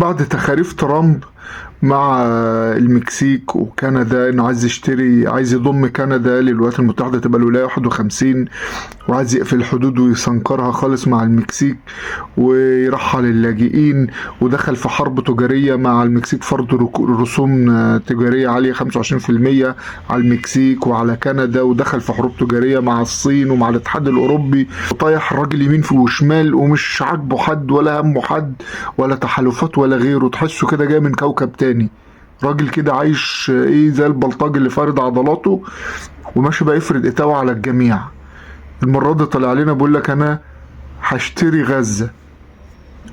بعد تخاريف ترامب مع المكسيك وكندا انه عايز يضم كندا للولايات المتحدة تبقى الولاية 51، وعايز يقفل الحدود ويسنكرها خالص مع المكسيك ويرحل اللاجئين، ودخل في حرب تجارية مع المكسيك، فرض رسوم تجارية عالية 25% على المكسيك وعلى كندا، ودخل في حروب تجارية مع الصين ومع الاتحاد الأوروبي، وطايح الراجل يمين وشمال ومش عاجبه حد ولا همه حد ولا تحالفات ولا غيره. تحسه كده جاي من كوكب تاني، راجل كده عايش ايه زي البلطجي اللي فارد عضلاته وماشي بقى يفرد اتاوه على الجميع. المرة دي طلع علينا بيقول لك انا هشتري غزة.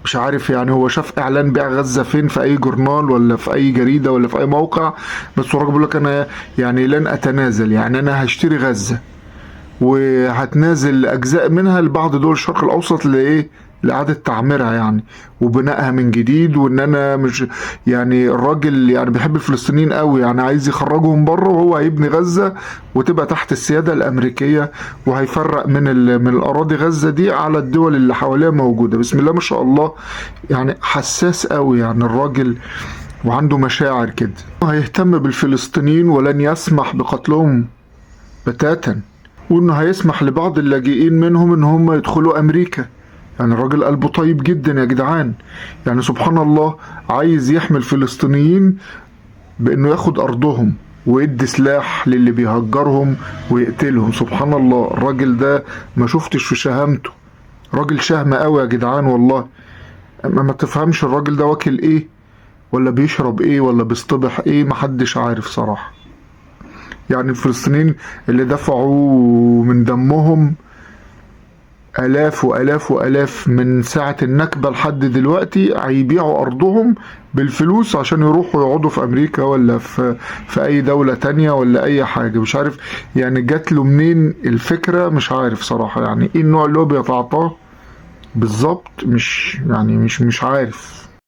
مش عارف يعني هو شاف اعلان بيع غزة فين، في اي جورنال ولا في اي جريدة ولا في اي موقع، بس هو الراجل بيقول لك انا يعني لن اتنازل، يعني انا هشتري غزة وهتنازل اجزاء منها لبعض دول الشرق الاوسط لايه، لإعادة تعميرها يعني وبنائها من جديد. وإن أنا مش يعني الراجل يعني بيحب الفلسطينيين قوي، يعني عايز يخرجهم بره وهو هيبني غزة وتبقى تحت السيادة الأمريكية، وهيفرق من الأراضي غزة دي على الدول اللي حواليها موجودة. بسم الله ما شاء الله، يعني حساس قوي يعني الراجل وعنده مشاعر كده. هيهتم بالفلسطينيين ولن يسمح بقتلهم بتاتا، وإنه هيسمح لبعض اللاجئين منهم إن هم يدخلوا أمريكا. يعني الراجل قلبه طيب جدا يا جدعان، يعني سبحان الله عايز يحمي الفلسطينيين بانه ياخد ارضهم ويدي سلاح للي بيهجرهم ويقتلهم. سبحان الله الراجل ده ما شفتش في شهامته، راجل شهم قوي يا جدعان والله. ما تفهمش الراجل ده واكل ايه ولا بيشرب ايه ولا بيصطبح ايه، محدش عارف صراحة. يعني الفلسطينيين اللي دفعوا من دمهم آلاف وآلاف وآلاف من ساعة النكبة لحد دلوقتي، هيبيعوا أرضهم بالفلوس عشان يروحوا يقعدوا في أمريكا ولا في أي دولة تانية ولا أي حاجة. مش عارف يعني جات له منين الفكرة، مش عارف صراحة يعني إيه النوع اللي هو بيتعاطاه بالظبط، مش يعني مش عارف.